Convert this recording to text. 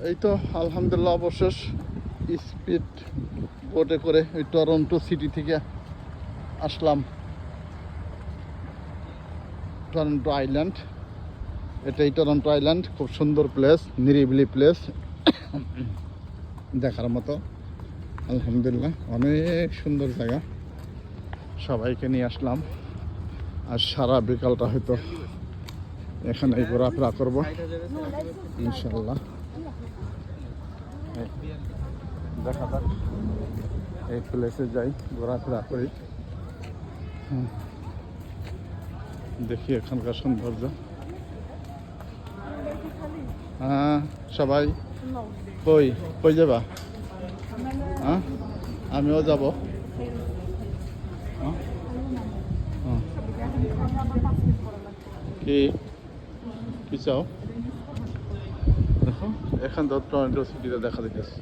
এই তো আলহামদুলিল্লাহ অবশেষ স্পিড বোটে করে ওই টরন্টো সিটি থেকে আসলাম টরন্টো আইল্যান্ড। এটাই টরন্টো আইল্যান্ড, খুব সুন্দর প্লেস, নিরিবিলি প্লেস, দেখার মতো। আলহামদুলিল্লাহ অনেক সুন্দর জায়গা, সবাইকে নিয়ে আসলাম। আর সারা বিকালটা হয়তো এখানে ঘোরাফেরা করবো ইনশাল্লাহ। দেখা যাক, এই প্লেসে যাই, ঘোরাফেরা করি, দেখি এখানকার সৌন্দর্য। হ্যাঁ, সবাই কই কই যাবা? হ্যাঁ, আমিও যাব। কি কি চাও? দেখো এখান তো টরন্টো সিটিতে দেখা দিতেছে।